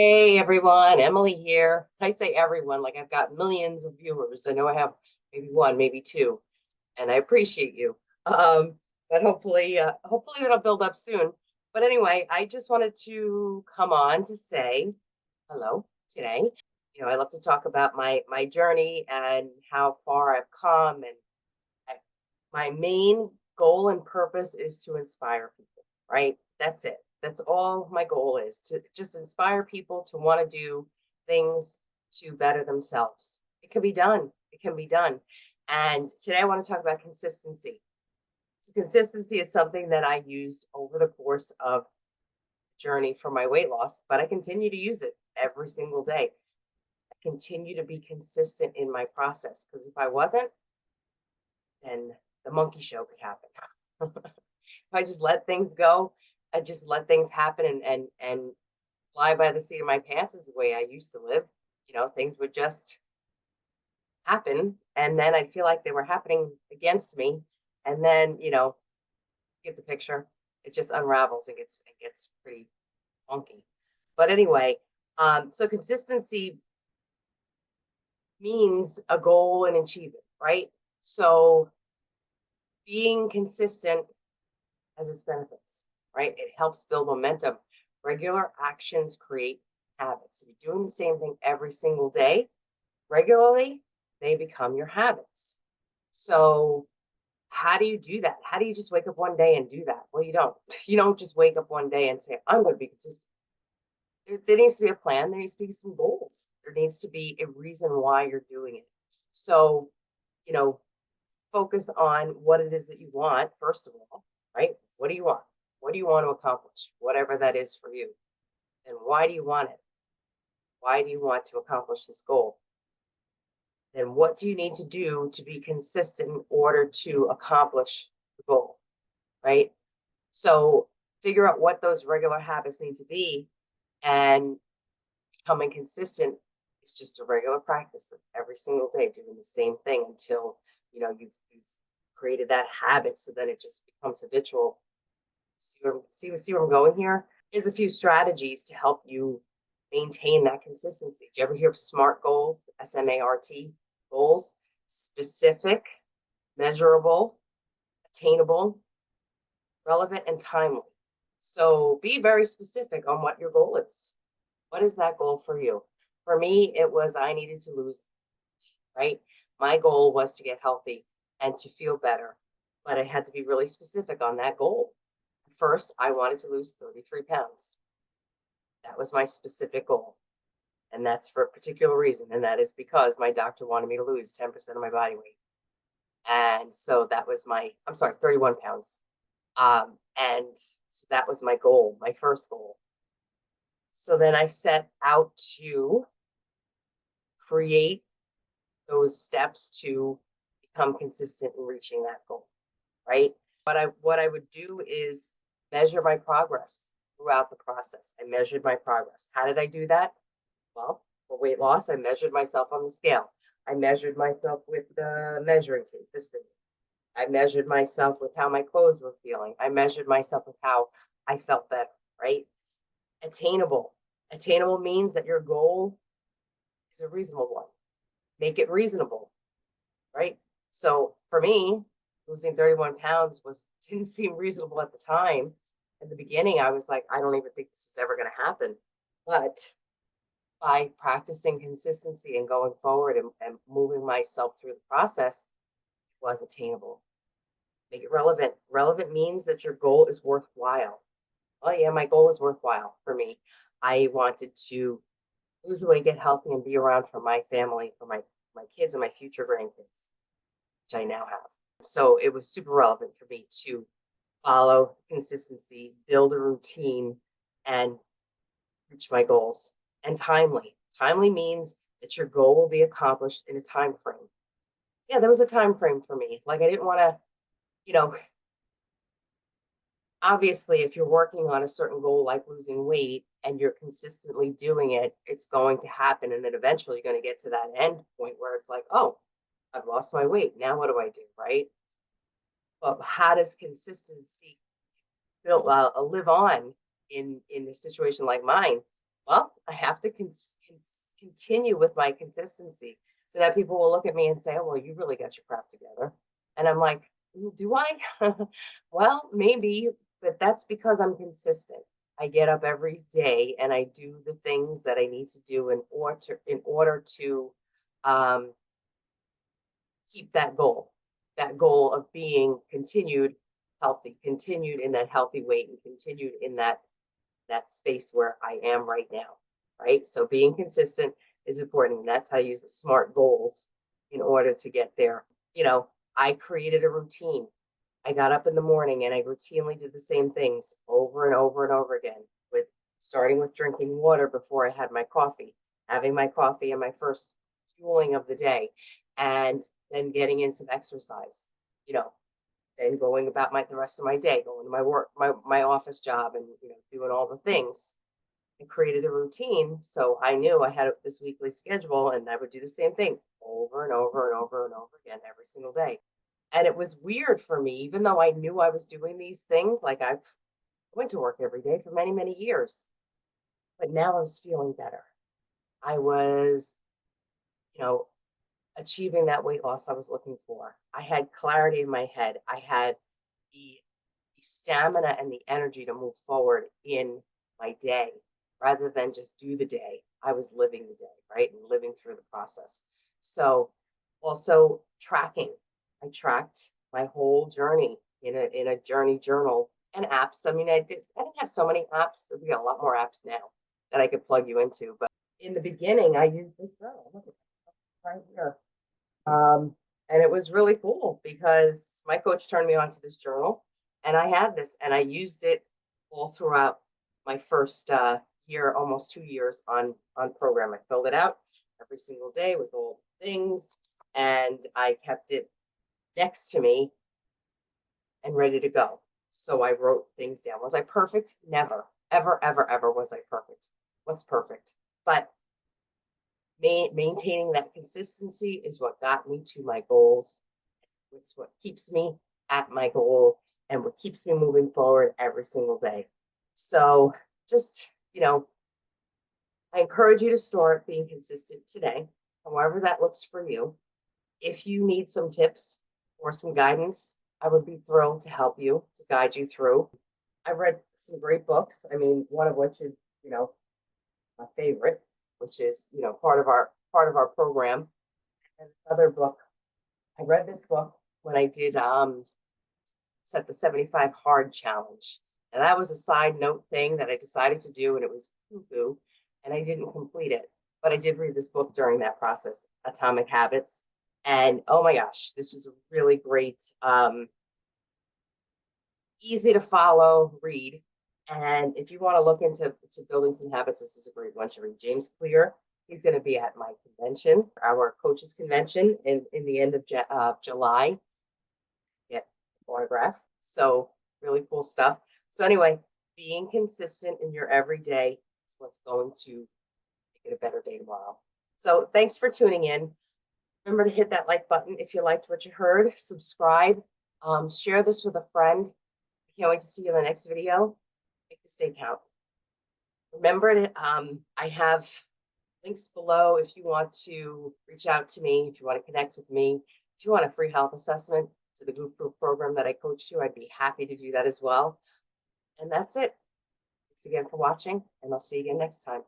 Hey everyone, Emily here. I say everyone, like I've got millions of viewers. I know I have maybe one, maybe two, and I appreciate you. Um, but hopefully that'll build up soon. But anyway, I just wanted to come on to say hello today. I love to talk about my journey and how far I've come, and I, my main goal and purpose is to inspire people, right? That's it. That's all my goal is, to just inspire people to want to do things to better themselves. It can be done. It can be done. And today I want to talk about consistency. So consistency is something that I used over the course of the journey for my weight loss, but I continue to use it every single day. I continue to be consistent in my process, because if I wasn't, then the monkey show could happen. If I just let things go, I just let things happen and fly by the seat of my pants is the way I used to live. Things would just happen, and then I'd feel like they were happening against me. And then, get the picture. It just unravels and gets pretty funky. But anyway, so consistency means a goal and achievement, right? So being consistent has its benefits, right? It helps build momentum. Regular actions create habits. If you're doing the same thing every single day, regularly, they become your habits. So, how do you do that? How do you just wake up one day and do that? Well, you don't. You don't just wake up one day and say, I'm going to be consistent. There needs to be a plan. There needs to be some goals. There needs to be a reason why you're doing it. So, you know, focus on what it is that you want, first of all, right? What do you want? What do you want to accomplish? Whatever that is for you. And why do you want it? Why do you want to accomplish this goal? Then what do you need to do to be consistent in order to accomplish the goal, right? So figure out what those regular habits need to be, and becoming consistent is just a regular practice of every single day doing the same thing until you've created that habit, so then it just becomes habitual. See where I'm going here? Here's a few strategies to help you maintain that consistency. Do you ever hear of SMART goals? SMART goals: specific, measurable, attainable, relevant, and timely. So be very specific on what your goal is. What is that goal for you? For me, it was I needed to lose, right? My goal was to get healthy and to feel better, but I had to be really specific on that goal. First, I wanted to lose 33 pounds. That was my specific goal. And that's for a particular reason. And that is because my doctor wanted me to lose 10% of my body weight. And so that was I'm sorry, 31 pounds. And so that was my goal, my first goal. So then I set out to create those steps to become consistent in reaching that goal, right? What I would do is measure my progress throughout the process. I measured my progress. How did I do that? Well, for weight loss, I measured myself on the scale. I measured myself with the measuring tape, this thing. I measured myself with how my clothes were feeling. I measured myself with how I felt better, right? Attainable. Attainable means that your goal is a reasonable one. Make it reasonable, right? So for me, losing 31 pounds didn't seem reasonable at the time. In the beginning, I was like, I don't even think this is ever going to happen. But by practicing consistency and going forward and moving myself through the process, it was attainable. Make it relevant. Relevant means that your goal is worthwhile. Oh yeah, my goal is worthwhile for me. I wanted to lose the weight, get healthy, and be around for my family, for my kids and my future grandkids, which I now have. So it was super relevant for me to follow consistency, build a routine, and reach my goals. And timely. Timely means that your goal will be accomplished in a time frame. Yeah, there was a time frame for me. Like I didn't want to, you know, obviously if you're working on a certain goal like losing weight and you're consistently doing it, it's going to happen, and then eventually you're going to get to that end point where it's like, oh, I've lost my weight, now what do I do, right? But how does consistency live on in a situation like mine? well, I have to continue with my consistency. So that people will look at me and say, oh, well, you really got your crap together. And I'm like, do I? Well, maybe, but that's because I'm consistent. I get up every day and I do the things that I need to do in order to um, keep that goal of being continued healthy, continued in that healthy weight, and continued in that space where I am right now, right? So being consistent is important. And that's how I use the SMART goals in order to get there. You know, I created a routine. I got up in the morning and I routinely did the same things over and over and over again, with starting with drinking water before I had my coffee, having my coffee and my first fueling of the day, and then getting in some exercise, you know, then going about the rest of my day, going to my work, my office job, and doing all the things. I created a routine, so I knew I had this weekly schedule, and I would do the same thing over and over and over and over again every single day. And it was weird for me, even though I knew I was doing these things. Like, I went to work every day for many, many years, but now I was feeling better. I was, you know, achieving that weight loss I was looking for. I had clarity in my head. I had the, the stamina and the energy to move forward in my day rather than just do the day. I was living the day, right? And living through the process. So also tracking. I tracked my whole journey in a journey journal and apps. I mean, I didn't have so many apps. We got a lot more apps now that I could plug you into. But in the beginning, I used this journal. Look at that right here. And it was really cool because my coach turned me on to this journal, and I had this and I used it all throughout my first year, almost 2 years on program. I filled it out every single day with all the things, and I kept it next to me and ready to go. So I wrote things down. Was I perfect? Never, ever, ever, ever was I perfect. What's perfect? But maintaining that consistency is what got me to my goals. It's what keeps me at my goal and what keeps me moving forward every single day. So just, I encourage you to start being consistent today, however that looks for you. If you need some tips or some guidance, I would be thrilled to help you, to guide you through. I read some great books. I mean, one of which is, my favorite, which is, part of our program. And another book, I read this book when I did set the 75 hard challenge. And that was a side note thing that I decided to do, and it was cuckoo, and I didn't complete it. But I did read this book during that process, Atomic Habits. And oh my gosh, this was a really great, easy to follow read. And if you want to look into building some habits, this is a great one to read. James Clear, he's going to be at my convention, our coaches convention in the end of July. Get autograph. So really cool stuff. So anyway, being consistent in your everyday is what's going to make it a better day tomorrow. So thanks for tuning in. Remember to hit that like button if you liked what you heard. Subscribe. Share this with a friend. I can't wait to see you in the next video. Make this day count. Remember to, I have links below if you want to reach out to me, if you want to connect with me, if you want a free health assessment to the Goof Proof program that I coached you, I'd be happy to do that as well. And that's it. Thanks again for watching, and I'll see you again next time.